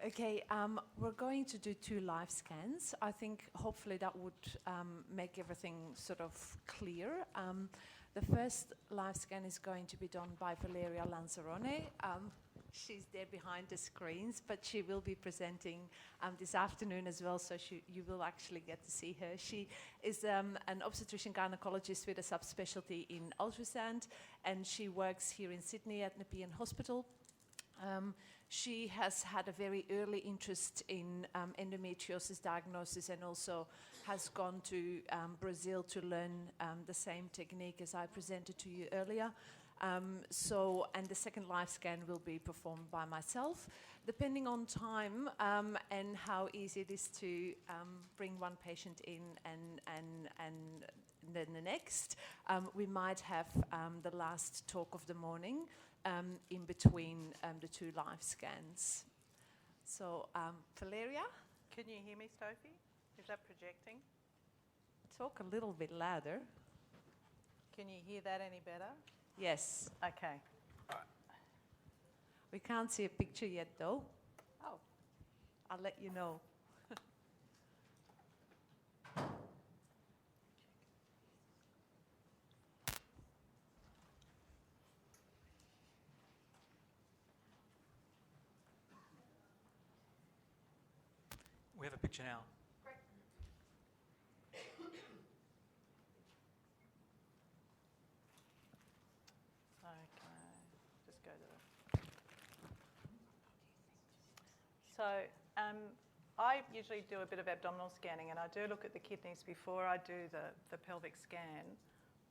Okay, we're going to do 2 live scans. I think hopefully that would make everything sort of clear. The first live scan is going to be done by Valeria Lanzarone. She's there behind the screens, but she will be presenting this afternoon as well, so you will actually get to see her. She is an obstetrician gynecologist with a subspecialty in ultrasound, and she works here in Sydney at Nepean Hospital. She has had a very early interest in endometriosis diagnosis and also has gone to Brazil to learn the same technique as I presented to you earlier. And the second live scan will be performed by myself. Depending on time and how easy it is to bring one patient in and then the next, we might have the last talk of the morning in between the 2 live scans. So, Valeria? Can you hear me, Sophie? Is that projecting? Talk a little bit louder. Can you hear that any better? Yes. Okay. All right. We can't see a picture yet, though. Oh. I'll let you know. We have a picture now. Great. Okay, just go to the... So, I usually do a bit of abdominal scanning, and I do look at the kidneys before I do the pelvic scan,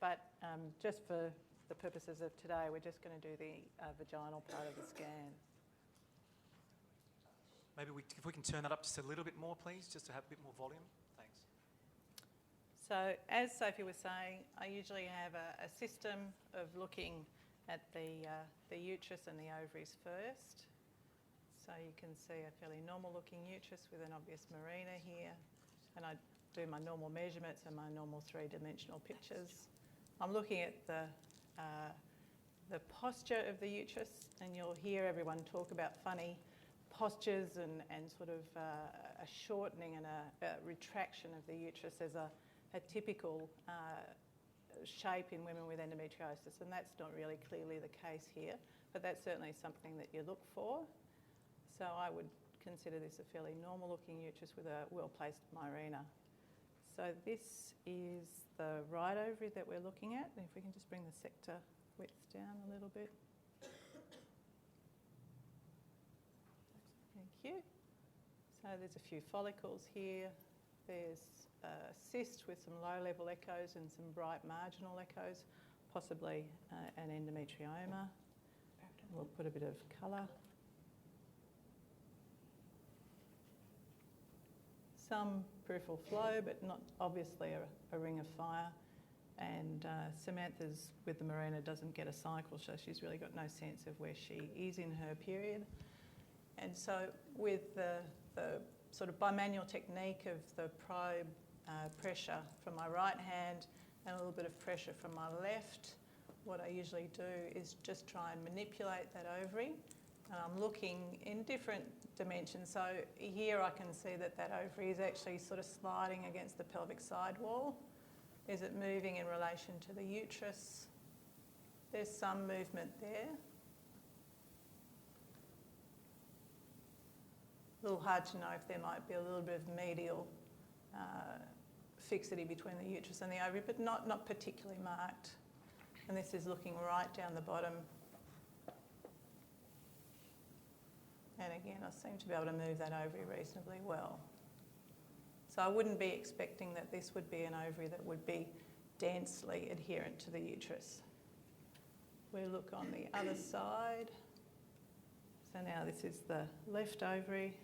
but just for the purposes of today, we're just going to do the vaginal part of the scan. Maybe if we can turn that up just a little bit more, please, just to have a bit more volume. Thanks. So, as Sophie was saying, I usually have a system of looking at the uterus and the ovaries first. So you can see a fairly normal looking uterus with an obvious marina here, and I do my normal measurements and my normal 3-dimensional pictures. I'm looking at the posture of the uterus, and you'll hear everyone talk about funny postures and sort of a shortening and a retraction of the uterus as a typical shape in women with endometriosis, and that's not really clearly the case here, but that's certainly something that you look for. So I would consider this a fairly normal looking uterus with a well-placed marina. So this is the right ovary that we're looking at, and if we can just bring the sector width down a little bit. Thank you. So there's a few follicles here. There's a cyst with some low-level echoes and some bright marginal echoes, possibly an endometrioma. We'll put a bit of colour. Some peripheral flow, but not obviously a ring of fire. And Samantha's with the marina doesn't get a cycle, so she's really got no sense of where she is in her period. And so with the sort of bimanual technique of the probe pressure from my right hand and a little bit of pressure from my left, what I usually do is just try and manipulate that ovary. And I'm looking in different dimensions. So here I can see that ovary is actually sort of sliding against the pelvic sidewall. Is it moving in relation to the uterus? There's some movement there. A little hard to know if there might be a little bit of medial fixity between the uterus and the ovary, but not particularly marked. And this is looking right down the bottom. And again, I seem to be able to move that ovary reasonably well. So I wouldn't be expecting that this would be an ovary that would be densely adherent to the uterus. We look on the other side. So now this is the left ovary.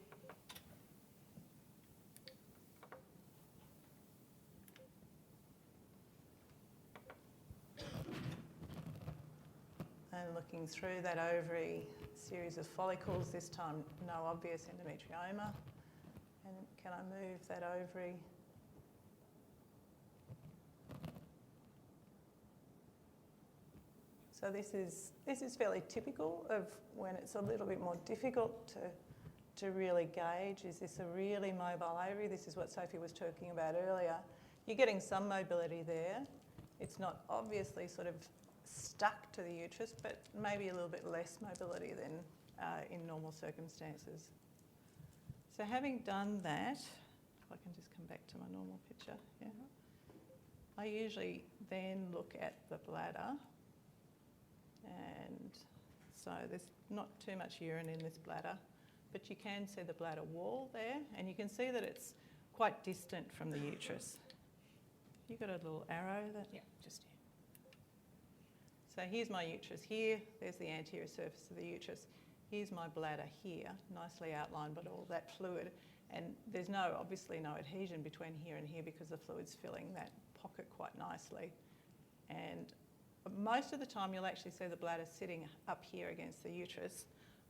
And looking through that ovary, series of follicles, this time no obvious endometrioma. And can I move that ovary? So this is fairly typical of when it's a little bit more difficult to really gauge, is this a really mobile ovary? This is what Sophie was talking about earlier. You're getting some mobility there. It's not obviously sort of stuck to the uterus, but maybe a little bit less mobility than in normal circumstances. So having done that, if I can just come back to my normal picture, yeah. I usually then look at the bladder, and so there's not too much urine in this bladder, but you can see the bladder wall there, and you can see that it's quite distant from the uterus. You've got a little arrow that... Yeah, just here. So here's my uterus here, there's the anterior surface of the uterus. Here's my bladder here, nicely outlined by all that fluid, and there's obviously no adhesion between here and here because the fluid's filling that pocket quite nicely. And most of the time you'll actually see the bladder sitting up here against the uterus,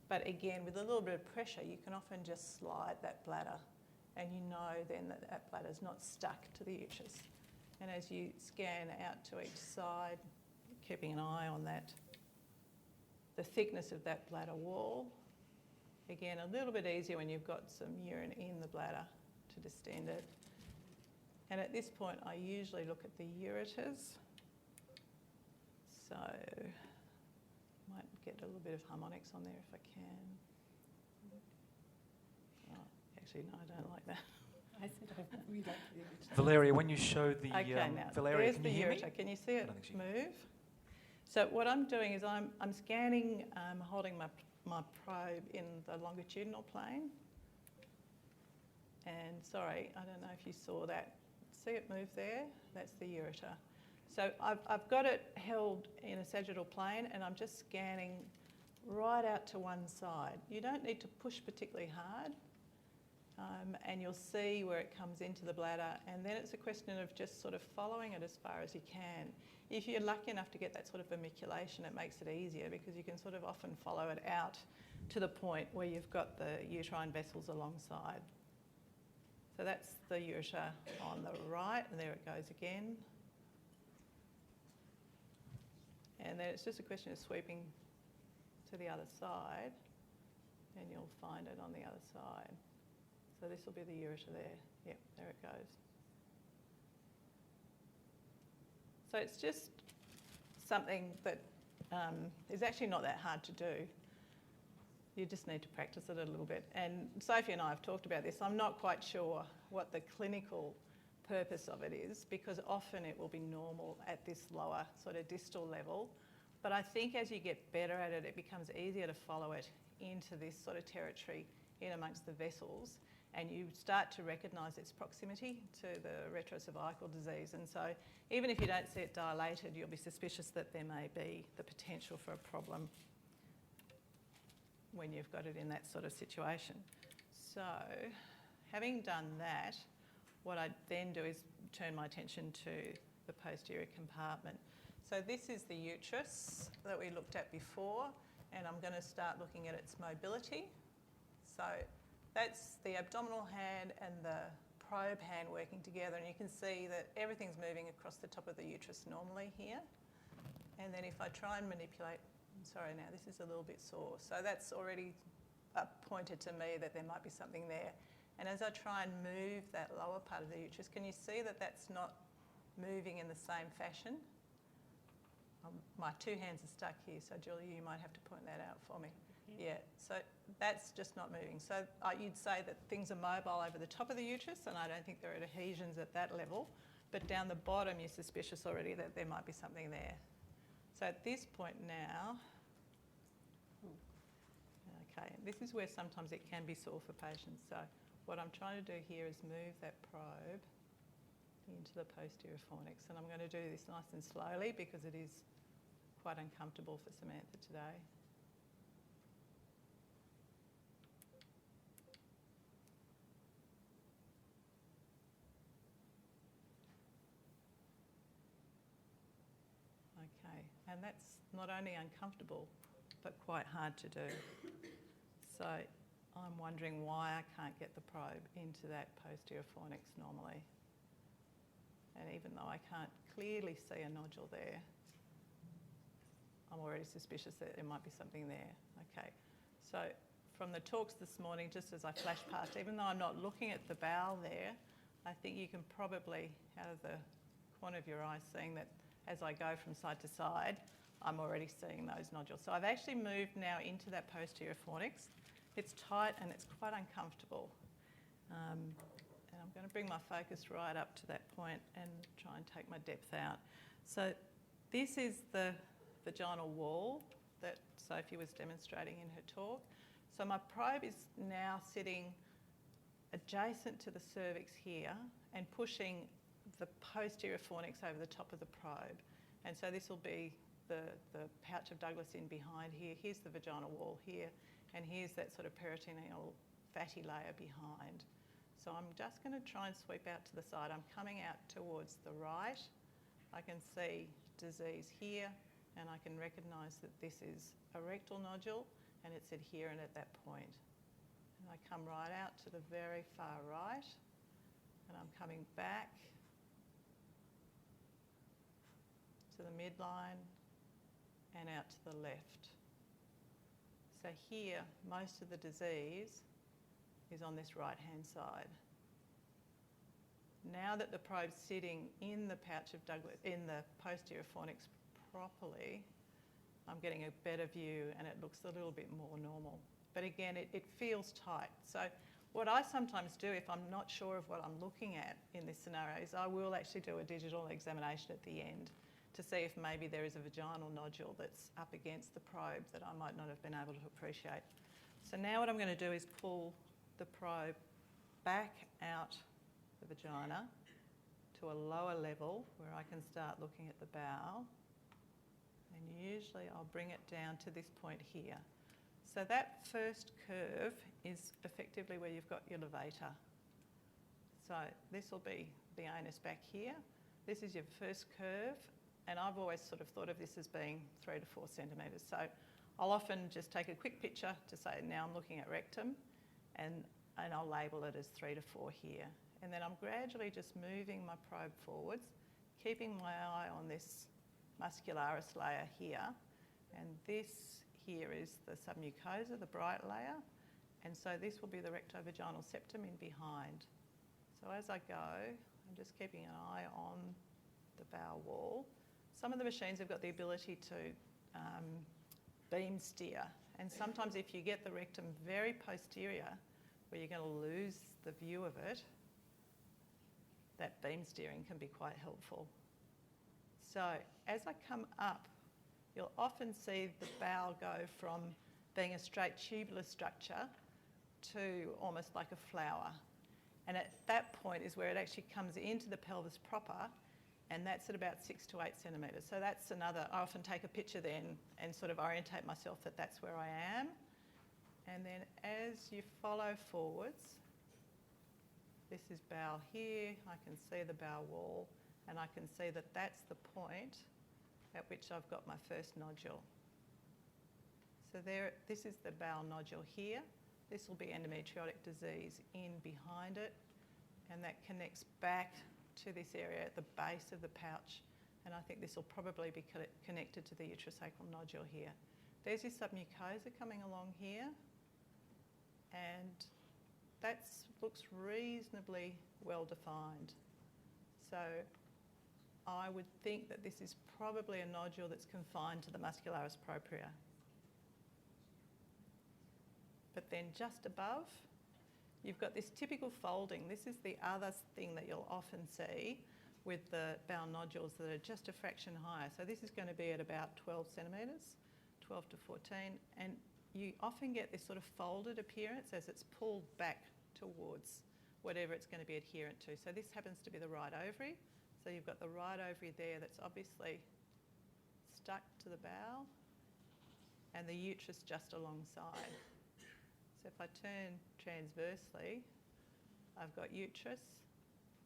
but again, with a little bit of pressure, you can often just slide that bladder, and you know then that that bladder's not stuck to the uterus. And as you scan out to each side, keeping an eye on that, the thickness of that bladder wall, again, a little bit easier when you've got some urine in the bladder to distend it. And at this point, I usually look at the ureters. So might get a little bit of harmonics on there if I can. Oh, actually, no, I don't like that. I said we like the original. Valeria, when you show the Okay, now Valeria, there's can the you hear me? ureter. Can you see it don't think she- move? So what I'm doing is I'm scanning, holding my probe in the longitudinal plane. And sorry, I don't know if you saw that. See it move there? That's the ureter. So I've got it held in a sagittal plane, and I'm just scanning right out to one side. You don't need to push particularly hard, and you'll see where it comes into the bladder, and then it's a question of just sort of following it as far as you can. If you're lucky enough to get that sort of vermiculation, it makes it easier because you can sort of often follow it out to the point where you've got the uterine vessels alongside. So that's the ureter on the right, and there it goes again. And then it's just a question of sweeping to the other side, and you'll find it on the other side. So this will be the ureter there. Yep, there it goes. So it's just something that is actually not that hard to do. You just need to practice it a little bit. And Sophie and I have talked about this. I'm not quite sure what the clinical purpose of it is, because often it will be normal at this lower sort of distal level. But I think as you get better at it, it becomes easier to follow it into this sort of territory in amongst the vessels, and you start to recognise its proximity to the retrocervical disease. And so even if you don't see it dilated, you'll be suspicious that there may be the potential for a problem when you've got it in that sort of situation. So having done that, what I then do is turn my attention to the posterior compartment. So this is the uterus that we looked at before, and I'm going to start looking at its mobility. So that's the abdominal hand and the probe hand working together, and you can see that everything's moving across the top of the uterus normally here. And then if I try and manipulate, I'm sorry now, this is a little bit sore. So that's already pointed to me that there might be something there. And as I try and move that lower part of the uterus, can you see that that's not moving in the same fashion? My two hands are stuck here, so Julia, you might have to point that out for me. Yeah, so that's just not moving. So you'd say that things are mobile over the top of the uterus, and I don't think there are adhesions at that level. But down the bottom, you're suspicious already that there might be something there. So at this point now, okay, this is where sometimes it can be sore for patients. So what I'm trying to do here is move that probe into the posterior fornix. And I'm going to do this nice and slowly because it is quite uncomfortable for Samantha today. Okay, and that's not only uncomfortable, but quite hard to do. So I'm wondering why I can't get the probe into that posterior fornix normally. And even though I can't clearly see a nodule there, I'm already suspicious that there might be something there. Okay, so from the talks this morning, just as I flashed past, even though I'm not looking at the bowel there, I think you can probably, out of the corner of your eye, seeing that as I go from side to side, I'm already seeing those nodules. So I've actually moved now into that posterior fornix. It's tight and it's quite uncomfortable. And I'm going to bring my focus right up to that point and try and take my depth out. So this is the vaginal wall that Sophie was demonstrating in her talk. So my probe is now sitting adjacent to the cervix here and pushing the posterior fornix over the top of the probe. And so this will be the pouch of Douglas in behind here. Here's the vaginal wall here, and here's that sort of peritoneal fatty layer behind. So I'm just going to try and sweep out to the side. I'm coming out towards the right. I can see disease here, and I can recognise that this is a rectal nodule, and it's adherent at that point. And I come right out to the very far right, and I'm coming back to the midline and out to the left. So here, most of the disease is on this right-hand side. Now that the probe's sitting in the pouch of Douglas, in the posterior fornix properly, I'm getting a better view and it looks a little bit more normal. But again, it feels tight. So what I sometimes do if I'm not sure of what I'm looking at in this scenario is I will actually do a digital examination at the end to see if maybe there is a vaginal nodule that's up against the probe that I might not have been able to appreciate. So now what I'm going to do is pull the probe back out the vagina to a lower level where I can start looking at the bowel. And usually I'll bring it down to this point here. So that first curve is effectively where you've got your levator. So this will be the anus back here. This is your first curve, and I've always sort of thought of this as being 3 to 4 centimetres. So I'll often just take a quick picture to say now I'm looking at rectum, and I'll label it as 3 to 4 here. And then I'm gradually just moving my probe forwards, keeping my eye on this muscularis layer here, and this here is the submucosa, the bright layer, and so this will be the rectovaginal septum in behind. So as I go, I'm just keeping an eye on the bowel wall. Some of the machines have got the ability to beam steer, and sometimes if you get the rectum very posterior, where you're going to lose the view of it, that beam steering can be quite helpful. So as I come up, you'll often see the bowel go from being a straight tubular structure to almost like a flower. And at that point is where it actually comes into the pelvis proper, and that's at about 6 to 8 centimetres. So that's another, I often take a picture then and sort of orientate myself that that's where I am. And then as you follow forwards, this is bowel here, I can see the bowel wall, and I can see that that's the point at which I've got my first nodule. So there, this is the bowel nodule here. This will be endometriotic disease in behind it, and that connects back to this area at the base of the pouch, and I think this will probably be connected to the uterosacral nodule here. There's your submucosa coming along here, and that looks reasonably well defined. So I would think that this is probably a nodule that's confined to the muscularis propria. But then just above, you've got this typical folding. This is the other thing that you'll often see with the bowel nodules that are just a fraction higher. So this is going to be at about 12 centimetres, 12 to 14, and you often get this sort of folded appearance as it's pulled back towards whatever it's going to be adherent to. So this happens to be the right ovary. So you've got the right ovary there that's obviously stuck to the bowel, and the uterus just alongside. So if I turn transversely, I've got uterus,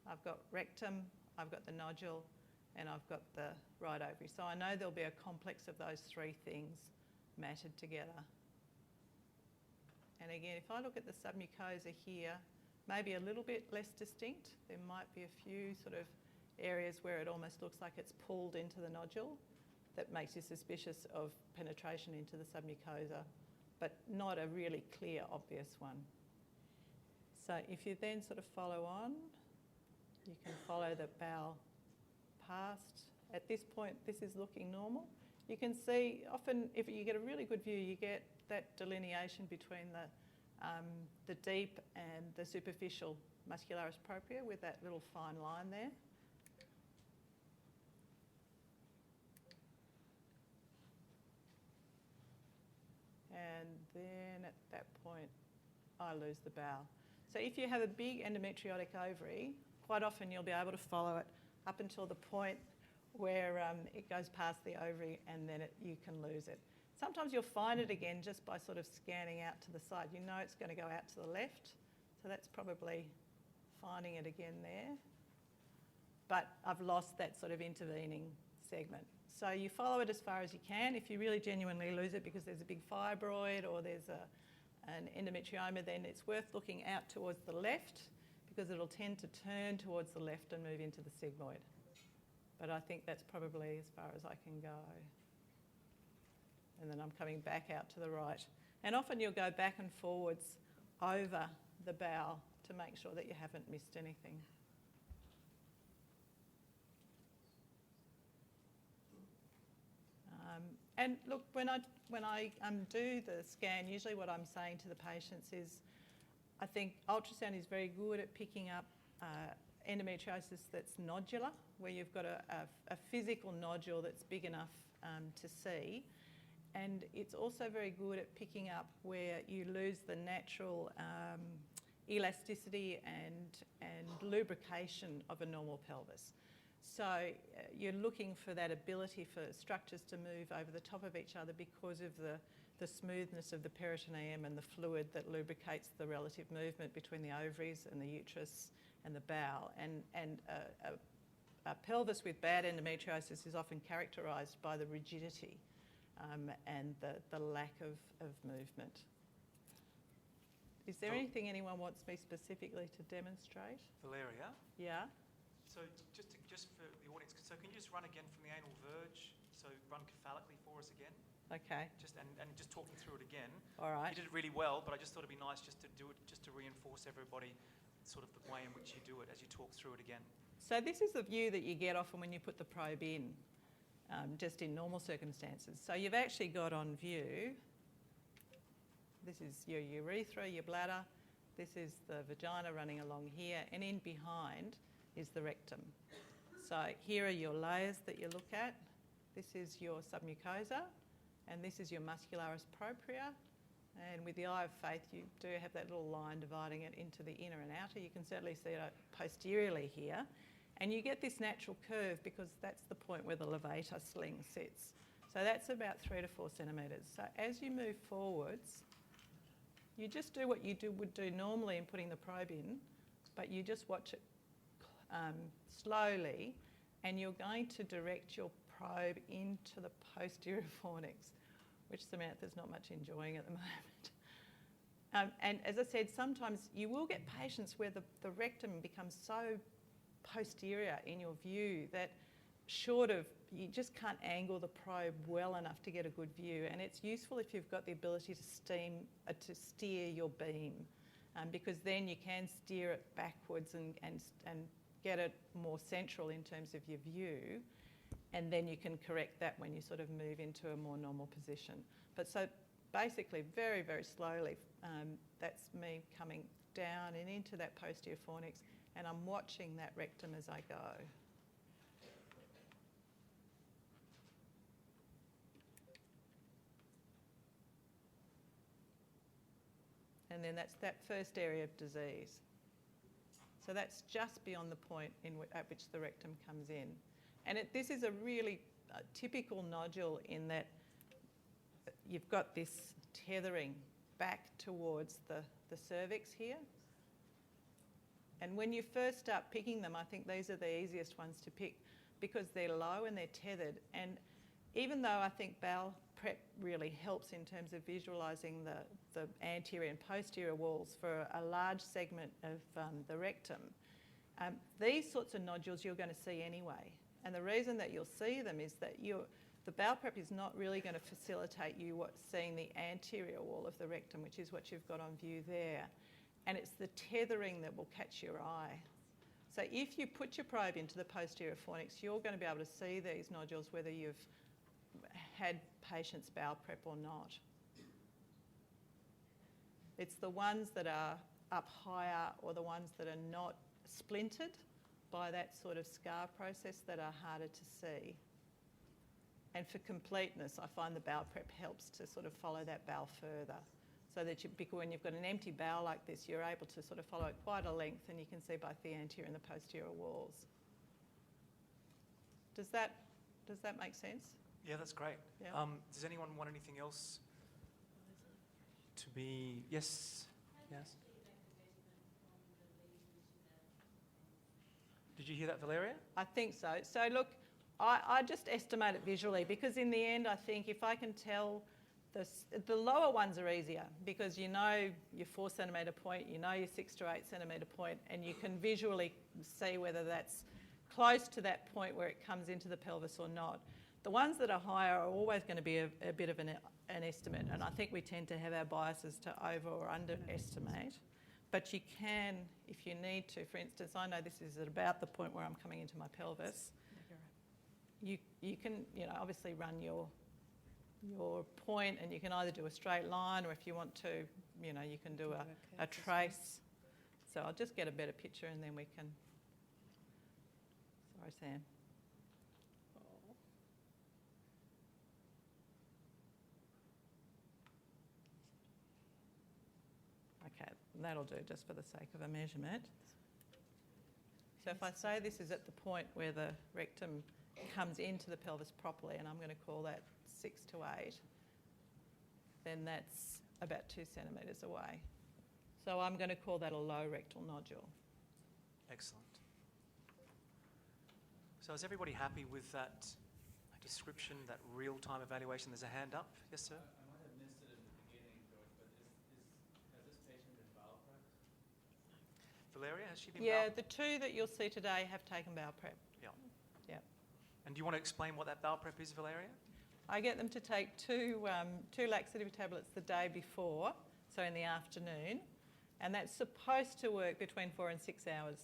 I've got rectum, I've got the nodule, and I've got the right ovary. So I know there'll be a complex of those three things matted together. And again, if I look at the submucosa here, maybe a little bit less distinct. There might be a few sort of areas where it almost looks like it's pulled into the nodule that makes you suspicious of penetration into the submucosa. but not a really clear, obvious one. So if you then sort of follow on, you can follow the bowel past. At this point, this is looking normal. You can see often if you get a really good view, you get that delineation between the deep and the superficial muscularis propria with that little fine line there. And then at that point, I lose the bowel. So if you have a big endometriotic ovary, quite often you'll be able to follow it up until the point where it goes past the ovary and then you can lose it. Sometimes you'll find it again just by sort of scanning out to the side. You know it's going to go out to the left, so that's probably finding it again there. But I've lost that sort of intervening segment. So you follow it as far as you can. If you really genuinely lose it because there's a big fibroid or there's an endometrioma, then it's worth looking out towards the left because it'll tend to turn towards the left and move into the sigmoid. But I think that's probably as far as I can go. And then I'm coming back out to the right. And often you'll go back and forwards over the bowel to make sure that you haven't missed anything. And look, when I do the scan, usually what I'm saying to the patients is, I think ultrasound is very good at picking up endometriosis that's nodular, where you've got a physical nodule that's big enough to see. And it's also very good at picking up where you lose the natural elasticity and lubrication of a normal pelvis. So you're looking for that ability for structures to move over the top of each other because of the smoothness of the peritoneum and the fluid that lubricates the relative movement between the ovaries and the uterus and the bowel. And a pelvis with bad endometriosis is often characterised by the rigidity and the lack of movement. Is there anything anyone wants me specifically to demonstrate? Valeria? Yeah? So just for the audience, so can you just run again from the anal verge? So run cephalically for us again. Okay. And just talking through it again. All right. You did it really well, but I just thought it'd be nice just to do it, just to reinforce everybody sort of the way in which you do it as you talk through it again. So this is the view that you get often when you put the probe in, just in normal circumstances. So you've actually got on view, this is your urethra, your bladder, this is the vagina running along here, and in behind is the rectum. So here are your layers that you look at. This is your submucosa, and this is your muscularis propria. And with the eye of faith, you do have that little line dividing it into the inner and outer. You can certainly see it posteriorly here. And you get this natural curve because that's the point where the levator sling sits. So that's about 3 to 4 centimetres. So as you move forwards, you just do what you would do normally in putting the probe in, but you just watch it slowly, and you're going to direct your probe into the posterior fornix, which Samantha's not much enjoying at the moment. And as I said, sometimes you will get patients where the rectum becomes so posterior in your view that you just can't angle the probe well enough to get a good view. And it's useful if you've got the ability to steer your beam, because then you can steer it backwards and get it more central in terms of your view, and then you can correct that when you sort of move into a more normal position. But so basically, very, very slowly, that's me coming down and into that posterior fornix, and I'm watching that rectum as I go. And then that's that first area of disease. So that's just beyond the point at which the rectum comes in. And this is a really typical nodule in that you've got this tethering back towards the cervix here. And when you first start picking them, I think these are the easiest ones to pick because they're low and they're tethered. And even though I think bowel prep really helps in terms of visualising the anterior and posterior walls for a large segment of the rectum, these sorts of nodules you're going to see anyway. And the reason that you'll see them is that the bowel prep is not really going to facilitate you seeing the anterior wall of the rectum, which is what you've got on view there. And it's the tethering that will catch your eye. So if you put your probe into the posterior fornix, you're going to be able to see these nodules whether you've had patient's bowel prep or not. It's the ones that are up higher or the ones that are not splintered by that sort of scar process that are harder to see. And for completeness, I find the bowel prep helps to sort of follow that bowel further, so that when you've got an empty bowel like this, you're able to sort of follow it quite a length, and you can see both the anterior and the posterior walls. Does that make sense? Yeah, that's great. Yeah. Does anyone want anything else to be? Yes. Yes. Did you hear that, Valeria? I think so. So look, I just estimate it visually, because in the end, I think if I can tell, the lower ones are easier, because you know your 4 centimetre point, you know your 6 to 8 centimetre point, and you can visually see whether that's close to that point where it comes into the pelvis or not. The ones that are higher are always going to be a bit of an estimate, and I think we tend to have our biases to over or underestimate. But you can, if you need to, for instance, I know this is at about the point where I'm coming into my pelvis. You can, obviously run your point, and you can either do a straight line, or if you want to, you can do a trace. So I'll just get a better picture, and then we can. Sorry, Sam. Okay, that'll do just for the sake of a measurement. So if I say this is at the point where the rectum comes into the pelvis properly, and I'm going to call that 6 to 8, then that's about 2 centimetres away. So I'm going to call that a low rectal nodule. Excellent. So is everybody happy with that description, that real-time evaluation? There's a hand up. Yes, sir? I might have missed it in the beginning, George, but has this patient been bowel prepped? Valeria, has she been Yeah, bowel? the 2 that you'll see today have taken bowel prep. Yeah. Yeah. And do you want to explain what that bowel prep is, Valeria? I get them to take two laxative tablets the day before, so in the afternoon, and that's supposed to work between 4 and 6 hours,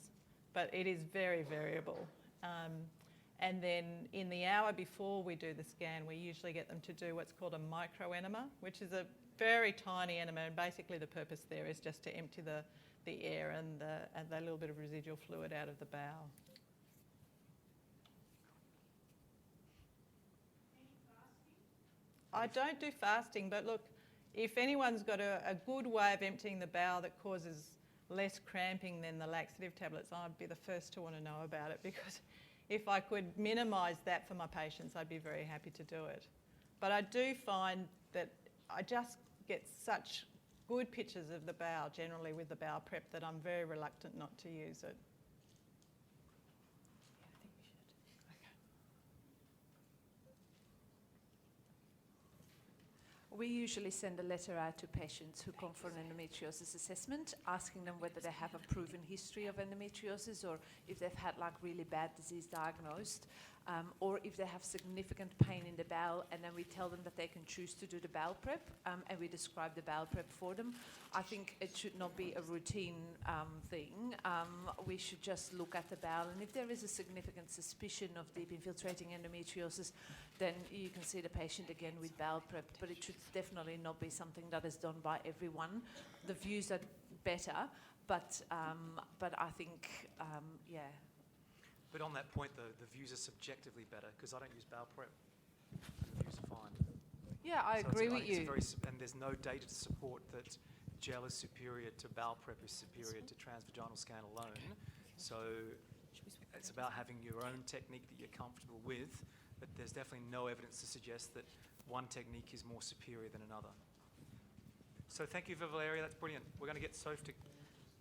but it is very variable. And then in the hour before we do the scan, we usually get them to do what's called a microenema, which is a very tiny enema, and basically the purpose there is just to empty the air and the little bit of residual fluid out of the bowel. I don't do fasting, but look, if anyone's got a good way of emptying the bowel that causes less cramping than the laxative tablets, I'd be the first to want to know about it, because if I could minimise that for my patients, I'd be very happy to do it. But I do find that I just get such good pictures of the bowel generally with the bowel prep that I'm very reluctant not to use it. Yeah, I think we should. We usually send a letter out to patients who come for an endometriosis assessment, asking them whether they have a proven history of endometriosis, or if they've had like really bad disease diagnosed, or if they have significant pain in the bowel, and then we tell them that they can choose to do the bowel prep, and we describe the bowel prep for them. I think it should not be a routine thing. We should just look at the bowel, and if there is a significant suspicion of deep infiltrating endometriosis, then you can see the patient again with bowel prep, but it should definitely not be something that is done by everyone. The views are better, but I think, yeah. But on that point, the views are subjectively better, because I don't use bowel prep. The views are fine. Yeah, I So agree it's a- with I think you. it's and there's no data to support that gel is superior to bowel prep is superior to transvaginal scan alone. So it's about having your own technique that you're comfortable with, but there's definitely no evidence to suggest that one technique is more superior than another. So thank you for Valeria, that's brilliant. We're going to get Soph to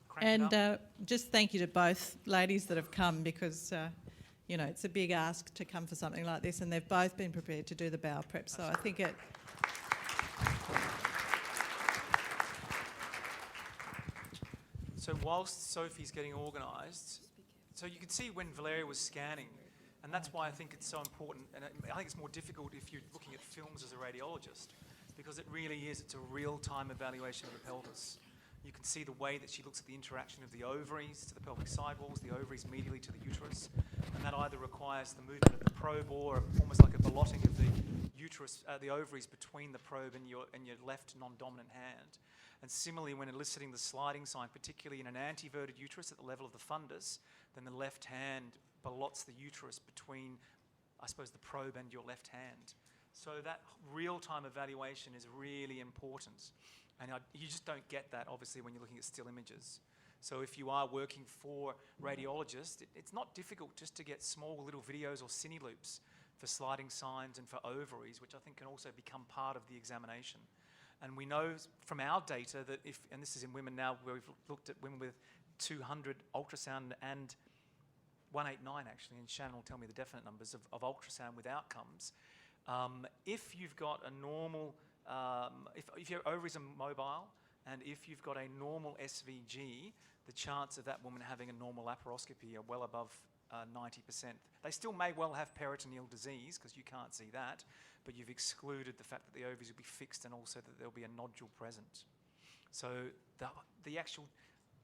crank it up. Just thank you to both ladies that have come, because it's a big ask to come for something like this, and they've both been prepared to do the bowel prep. So I think it. So whilst Sophie's getting organised, so you can see when Valeria was scanning, And that's why I think it's so important, and I think it's more difficult if you're looking at films as a radiologist, because it really is, it's a real-time evaluation of the pelvis. You can see the way that she looks at the interaction of the ovaries to the pelvic sidewalls, the ovaries medially to the uterus, and that either requires the movement of the probe or almost like a ballotting of the uterus, the ovaries between the probe and your left non-dominant hand. And similarly, when eliciting the sliding sign, particularly in an anteverted uterus at the level of the fundus, then the left hand ballots the uterus between, I suppose, the probe and your left hand. So that real-time evaluation is really important. And you just don't get that, obviously, when you're looking at still images. So if you are working for radiologists, it's not difficult just to get small little videos or cine loops for sliding signs and for ovaries, which I think can also become part of the examination. And we know from our data that if, and this is in women now, where we've looked at women with 200 ultrasound and 189 actually, and Shannon will tell me the definite numbers of ultrasound with outcomes. If you've got a normal, if your ovaries are mobile, and if you've got a normal SVG, the chance of that woman having a normal laparoscopy are well above 90%. They still may well have peritoneal disease, because you can't see that, but you've excluded the fact that the ovaries will be fixed and also that there'll be a nodule present. So the actual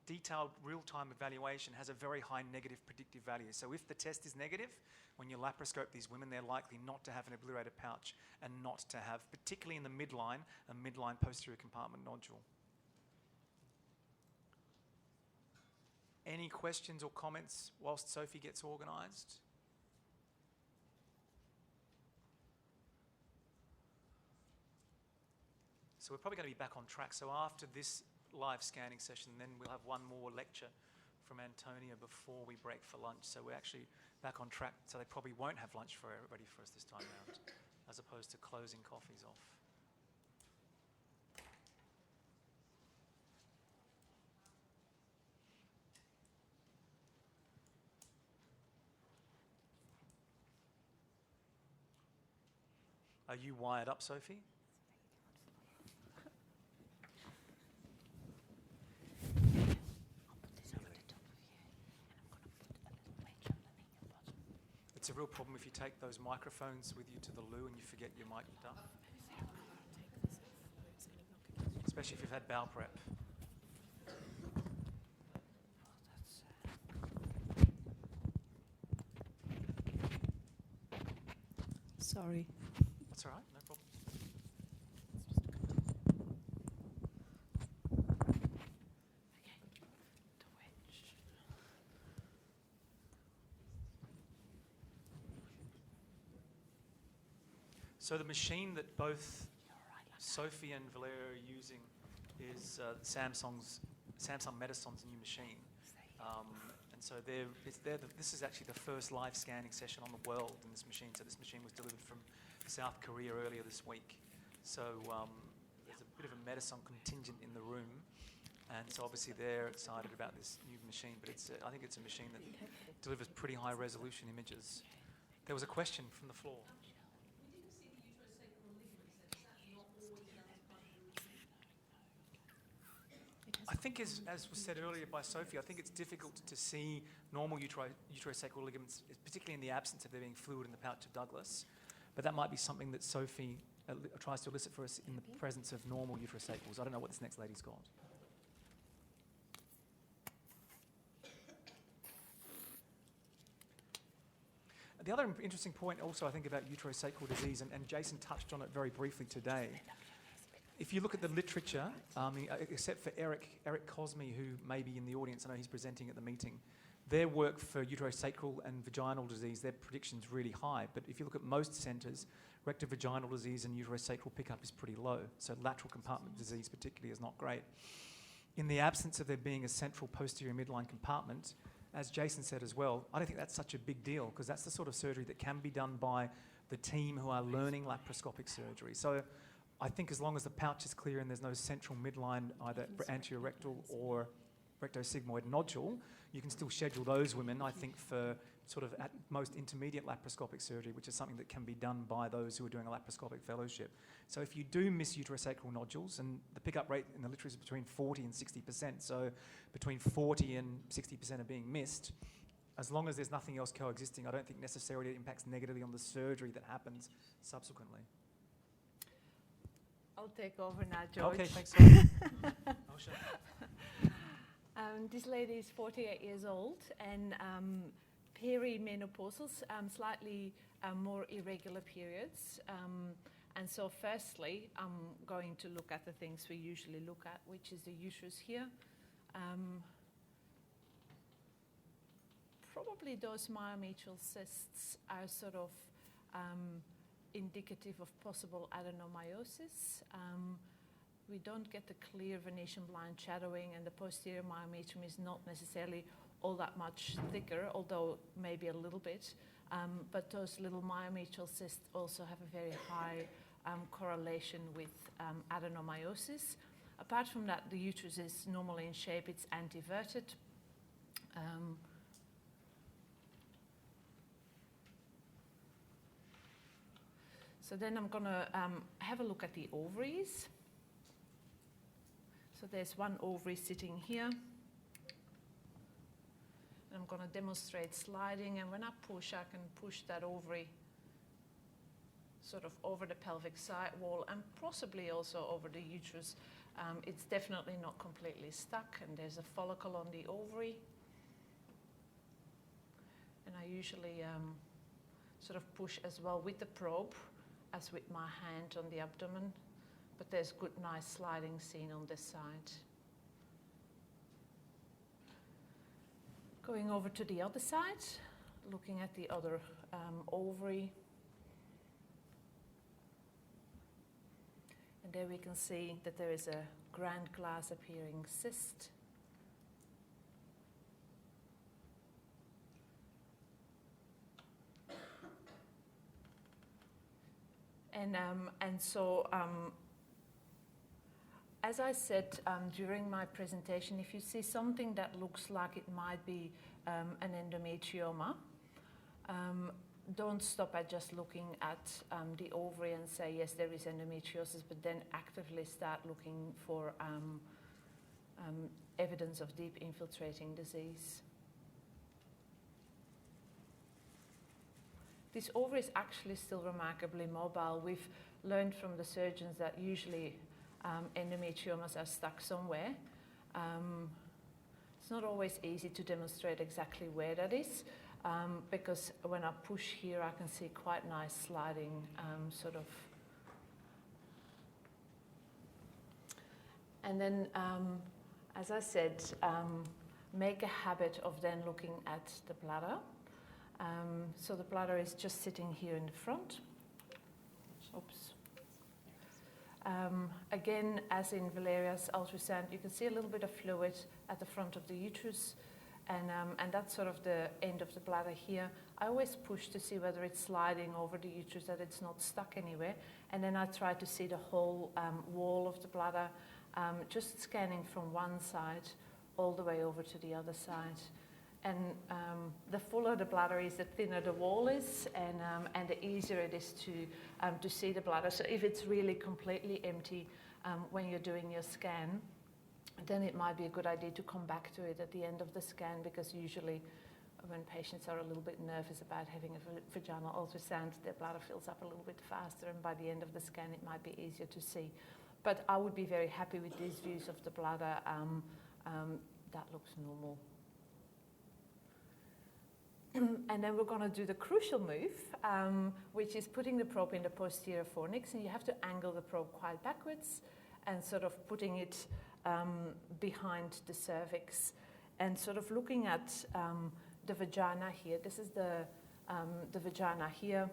detailed real-time evaluation has a very high negative predictive value. So if the test is negative, when you laparoscope these women, they're likely not to have an obliterated pouch and not to have, particularly in the midline, a midline posterior compartment nodule. Any questions or comments whilst Sophie gets organised? So we're probably going to be back on track. So after this live scanning session, then we'll have one more lecture from Antonia before we break for lunch. So we're actually back on track. So they probably won't have lunch for everybody for us this time around, as opposed to closing coffees off. Are you wired up, Sophie? It's a real problem if you take those microphones with you to the loo and you forget your mic stuff. Especially if you've had bowel prep. Sorry. That's all right, no problem. So the machine that both Sophie and Valeria are using is Samsung Medison's new machine. And so this is actually the first live scanning session on the world in this machine. So this machine was delivered from South Korea earlier this week. So there's a bit of a Medison contingent in the room. And so obviously they're excited about this new machine, but I think it's a machine that delivers pretty high resolution images. There was a question from the floor. I think, as was said earlier by Sophie, I think it's difficult to see normal uterosacral ligaments, particularly in the absence of there being fluid in the pouch of Douglas. But that might be something that Sophie tries to elicit for us in the presence of normal uterosacrals. I don't know what this next lady's got. The other interesting point also, I think, about uterosacral disease, and Jason touched on it very briefly today. If you look at the literature, except for Eric Cosme, who may be in the audience, I know he's presenting at the meeting, their work for uterosacral and vaginal disease, their prediction's really high. But if you look at most centres, rectovaginal disease and uterosacral pickup is pretty low. So lateral compartment disease particularly is not great. In the absence of there being a central posterior midline compartment, as Jason said as well, I don't think that's such a big deal, because that's the sort of surgery that can be done by the team who are learning laparoscopic surgery. So I think as long as the pouch is clear and there's no central midline, either anterior rectal or rectosigmoid nodule, you can still schedule those women, I think, for sort of at most intermediate laparoscopic surgery, which is something that can be done by those who are doing a laparoscopic fellowship. So if you do miss uterosacral nodules, and the pickup rate in the literature is between 40 and 60%, so between 40 and 60% are being missed, as long as there's nothing else coexisting, I don't think necessarily it impacts negatively on the surgery that happens subsequently. I'll take over now, George. Okay, thanks. Sophie. Oh, sure. This lady is 48 years old and perimenopausal, slightly more irregular periods. And so firstly, I'm going to look at the things we usually look at, which is the uterus here. Probably those myometrial cysts are sort of indicative of possible adenomyosis. We don't get the clear Venetian blind shadowing, and the posterior myometrium is not necessarily all that much thicker, although maybe a little bit. But those little myometrial cysts also have a very high correlation with adenomyosis. Apart from that, the uterus is normally in shape, it's anteverted. So then I'm going to have a look at the ovaries. So there's one ovary sitting here. And I'm going to demonstrate sliding, and when I push, I can push that ovary sort of over the pelvic side wall and possibly also over the uterus. It's definitely not completely stuck, and there's a follicle on the ovary. And I usually sort of push as well with the probe as with my hand on the abdomen, but there's good, nice sliding seen on this side. Going over to the other side, looking at the other ovary. And there we can see that there is a grand glass appearing cyst. And so, as I said during my presentation, if you see something that looks like it might be an endometrioma, don't stop at just looking at the ovary and say, yes, there is endometriosis, but then actively start looking for evidence of deep infiltrating disease. This ovary is actually still remarkably mobile. We've learned from the surgeons that usually endometriomas are stuck somewhere. It's not always easy to demonstrate exactly where that is, because when I push here, I can see quite nice sliding sort of. And then, as I said, make a habit of then looking at the bladder. So the bladder is just sitting here in the front. Oops. Again, as in Valeria's ultrasound, you can see a little bit of fluid at the front of the uterus, and that's sort of the end of the bladder here. I always push to see whether it's sliding over the uterus, that it's not stuck anywhere, and then I try to see the whole wall of the bladder, just scanning from one side all the way over to the other side. And the fuller the bladder is, the thinner the wall is, and the easier it is to see the bladder. So if it's really completely empty when you're doing your scan, then it might be a good idea to come back to it at the end of the scan, because usually when patients are a little bit nervous about having a vaginal ultrasound, their bladder fills up a little bit faster, and by the end of the scan it might be easier to see. But I would be very happy with these views of the bladder. That looks normal. And then we're going to do the crucial move, which is putting the probe in the posterior fornix, and you have to angle the probe quite backwards and sort of putting it behind the cervix and sort of looking at the vagina here. This is the vagina here.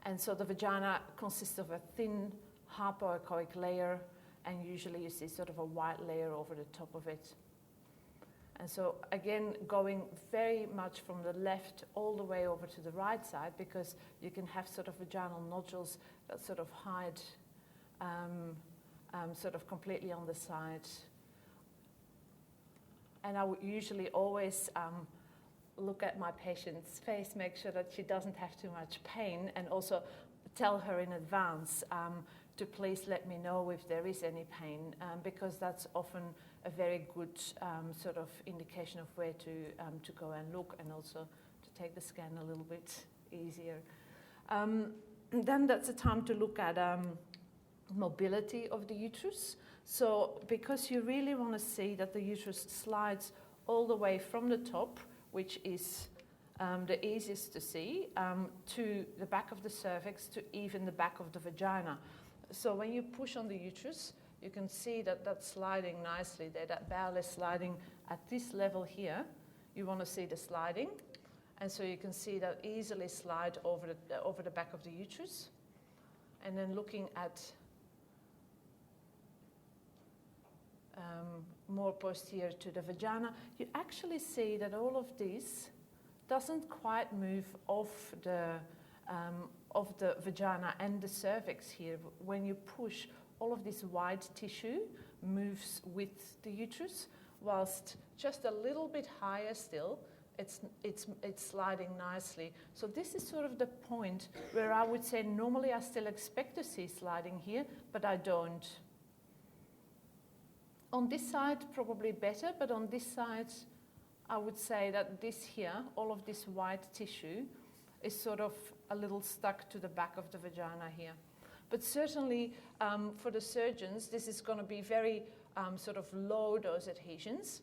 And so the vagina consists of a thin hypoechoic layer, and usually you see sort of a white layer over the top of it. And so again, going very much from the left all the way over to the right side, because you can have sort of vaginal nodules that sort of hide sort of completely on the side. And I would usually always look at my patient's face, make sure that she doesn't have too much pain, and also tell her in advance to please let me know if there is any pain, because that's often a very good sort of indication of where to go and look, and also to take the scan a little bit easier. Then that's the time to look at mobility of the uterus. So because you really want to see that the uterus slides all the way from the top, which is the easiest to see, to the back of the cervix, to even the back of the vagina. So when you push on the uterus, you can see that that's sliding nicely there. That bowel is sliding at this level here. You want to see the sliding. And so you can see that easily slide over the back of the uterus. And then looking at more posterior to the vagina, you actually see that all of this doesn't quite move off the vagina and the cervix here. When you push, all of this white tissue moves with the uterus, whilst just a little bit higher still, it's sliding nicely. So this is sort of the point where I would say normally I still expect to see sliding here, but I don't. On this side, probably better, but on this side, I would say that this here, all of this white tissue, is sort of a little stuck to the back of the vagina here. But certainly for the surgeons, this is going to be very sort of low dose adhesions.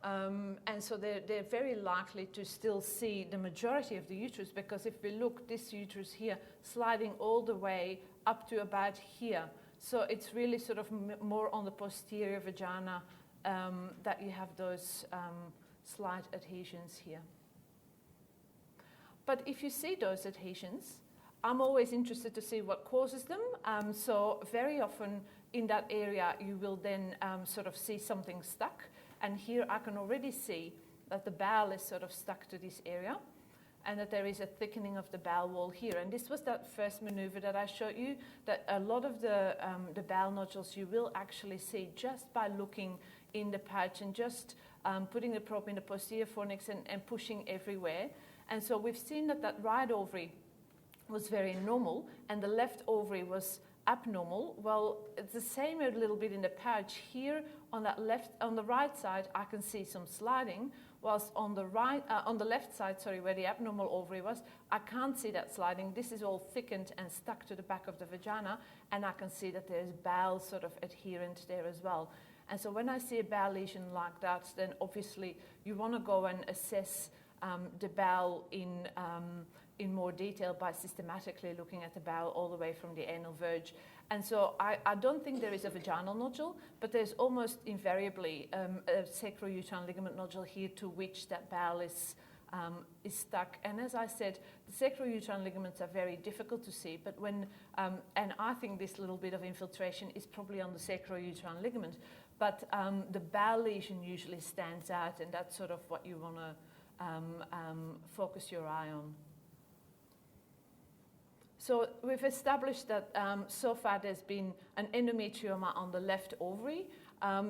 And so they're very likely to still see the majority of the uterus, because if we look, this uterus here sliding all the way up to about here. So it's really sort of more on the posterior vagina that you have those slight adhesions here. But if you see those adhesions, I'm always interested to see what causes them. So very often in that area, you will then sort of see something stuck. And here I can already see that the bowel is sort of stuck to this area, and that there is a thickening of the bowel wall here. And this was that first maneuver that I showed you, that a lot of the bowel nodules you will actually see just by looking in the pouch and just putting the probe in the posterior fornix and pushing everywhere. And so we've seen that that right ovary was very normal and the left ovary was abnormal. Well, it's the same a little bit in the pouch. Here on the right side, I can see some sliding, whilst on the left side, where the abnormal ovary was, I can't see that sliding. This is all thickened and stuck to the back of the vagina, and I can see that there's bowel sort of adherent there as well. And so when I see a bowel lesion like that, then obviously you want to go and assess the bowel in more detail by systematically looking at the bowel all the way from the anal verge. And so I don't think there is a vaginal nodule, but there's almost invariably a sacrouterine ligament nodule here to which that bowel is stuck. And as I said, the sacrouterine ligaments are very difficult to see, but and I think this little bit of infiltration is probably on the sacrouterine ligament, but the bowel lesion usually stands out, and that's sort of what you want to focus your eye on. So we've established that so far there's been an endometrioma on the left ovary.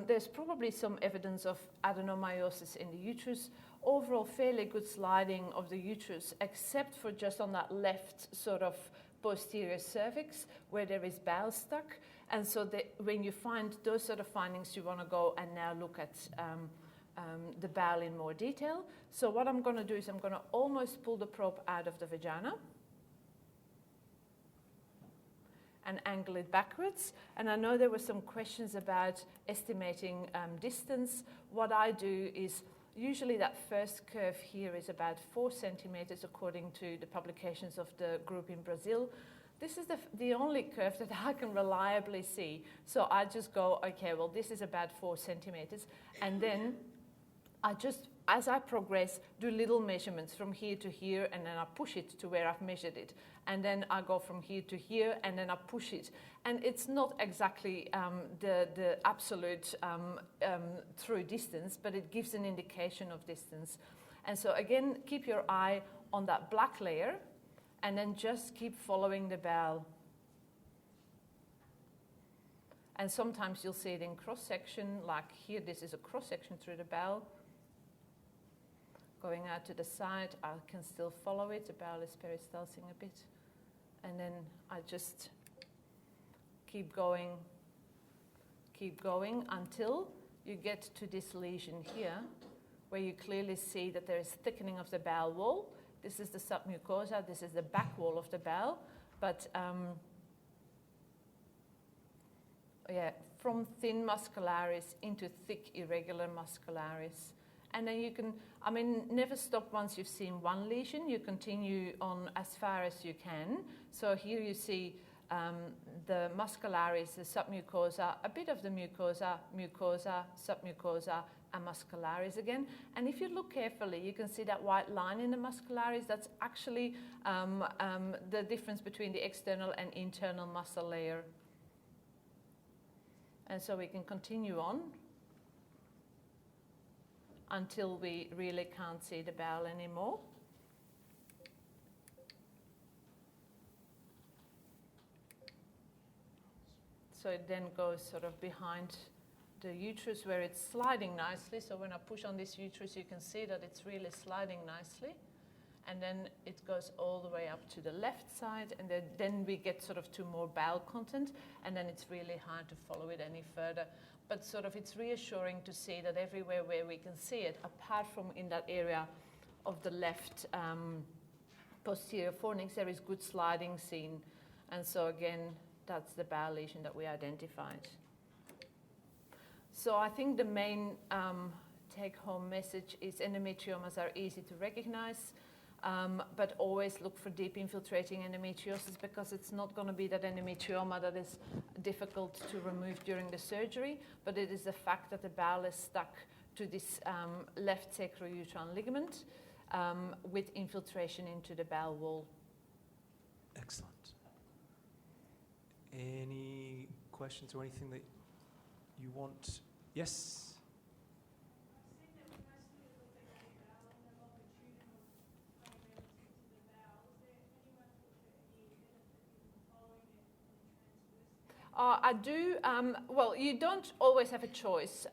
There's probably some evidence of adenomyosis in the uterus. Overall, fairly good sliding of the uterus, except for just on that left sort of posterior cervix where there is bowel stuck. And so when you find those sort of findings, you want to go and now look at the bowel in more detail. So what I'm going to do is I'm going to almost pull the probe out of the vagina and angle it backwards. And I know there were some questions about estimating distance. What I do is usually that first curve here is about 4 centimeters according to the publications of the group in Brazil. This is the only curve that I can reliably see. So I just go, okay, well, this is about 4 centimeters. And then I just, as I progress, do little measurements from here to here, and then I push it to where I've measured it. And then I go from here to here, and then I push it. And it's not exactly the absolute true distance, but it gives an indication of distance. And so again, keep your eye on that black layer, and then just keep following the bowel. And sometimes you'll see it in cross-section, like here, this is a cross-section through the bowel. Going out to the side, I can still follow it. The bowel is peristalsing a bit. And then I just keep going until you get to this lesion here, where you clearly see that there is thickening of the bowel wall. This is the submucosa, this is the back wall of the bowel, but from thin muscularis into thick irregular muscularis. And then you can, never stop once you've seen one lesion, you continue on as far as you can. So here you see the muscularis, the submucosa, a bit of the mucosa, submucosa, and muscularis again. And if you look carefully, you can see that white line in the muscularis. That's actually the difference between the external and internal muscle layer. And so we can continue on until we really can't see the bowel anymore. So it then goes sort of behind the uterus where it's sliding nicely. So when I push on this uterus, you can see that it's really sliding nicely. And then it goes all the way up to the left side, and then we get sort of to more bowel content, and then it's really hard to follow it any further. But sort of it's reassuring to see that everywhere where we can see it, apart from in that area of the left posterior fornix, there is good sliding seen. And so again, that's the bowel lesion that we identified. So I think the main take-home message is endometriomas are easy to recognize, but always look for deep infiltrating endometriosis, because it's not going to be that endometrioma that is difficult to remove during the surgery, but it is the fact that the bowel is stuck to this left sacrouterine ligament with infiltration into the bowel wall. Excellent. Any questions or anything that you want? Yes? I do. Well, you don't always have a choice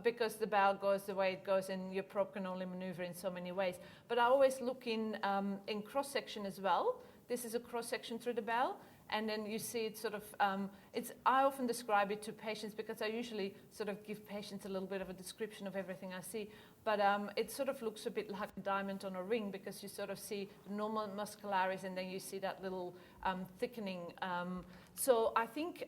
because the bowel goes the way it goes, and your probe can only maneuver in so many ways. But I always look in cross-section as well. This is a cross-section through the bowel. And then you see it sort of, I often describe it to patients because I usually sort of give patients a little bit of a description of everything I see. But it sort of looks a bit like a diamond on a ring, because you sort of see the normal muscularis and then you see that little thickening. So I think,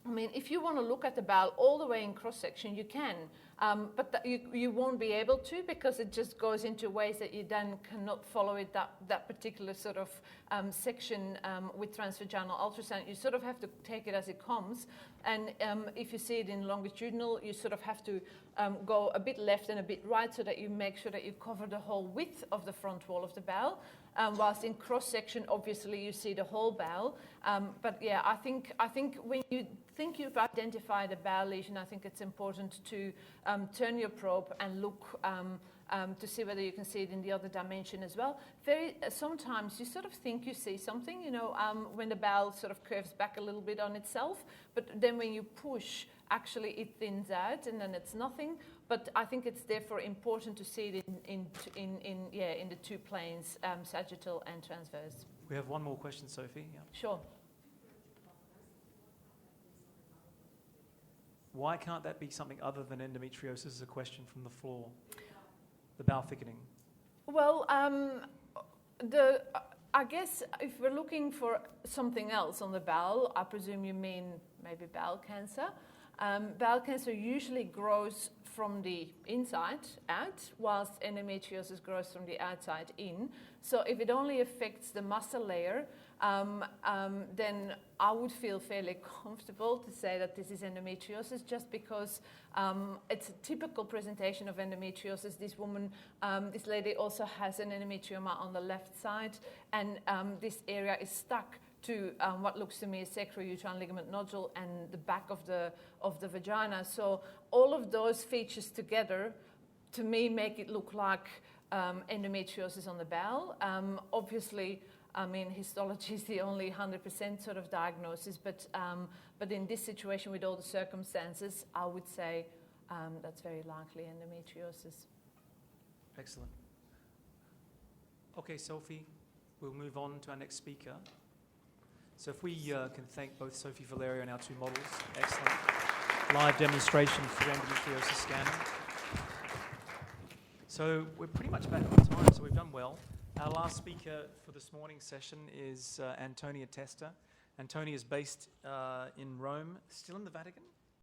if you want to look at the bowel all the way in cross-section, you can. But you won't be able to, because it just goes into ways that you then cannot follow it, that particular sort of section with transvaginal ultrasound. You sort of have to take it as it comes. And if you see it in longitudinal, you sort of have to go a bit left and a bit right so that you make sure that you cover the whole width of the front wall of the bowel. Whilst in cross-section, obviously, you see the whole bowel. But yeah, I think when you think you've identified a bowel lesion, I think it's important to turn your probe and look to see whether you can see it in the other dimension as well. Sometimes you sort of think you see something, when the bowel sort of curves back a little bit on itself, but then when you push, actually it thins out and then it's nothing. But I think it's therefore important to see it in the two planes, sagittal and transverse. We have one more question, Sophie. Yeah. Sure. Why can't that be something other than endometriosis? Is a question from the floor. The bowel thickening. Well, I guess if we're looking for something else on the bowel, I presume you mean maybe bowel cancer. Bowel cancer usually grows from the inside out, whilst endometriosis grows from the outside in. So if it only affects the muscle layer, then I would feel fairly comfortable to say that this is endometriosis, just because it's a typical presentation of endometriosis. This lady also has an endometrioma on the left side, and this area is stuck to what looks to me a sacrouterine ligament nodule and the back of the vagina. So all of those features together, to me, make it look like endometriosis on the bowel. Obviously, histology is the only 100% sort of diagnosis, but in this situation with all the circumstances, I would say that's very likely endometriosis. Excellent. Okay, Sophie, we'll move on to our next speaker. So if we can thank both Sophie Valerio and our two models. Excellent. live demonstration for endometriosis scanning. So we're pretty much back on time, so we've done well. Our last speaker for this morning's session is Antonia Testa. Antonia is based in Rome, still in the Vatican?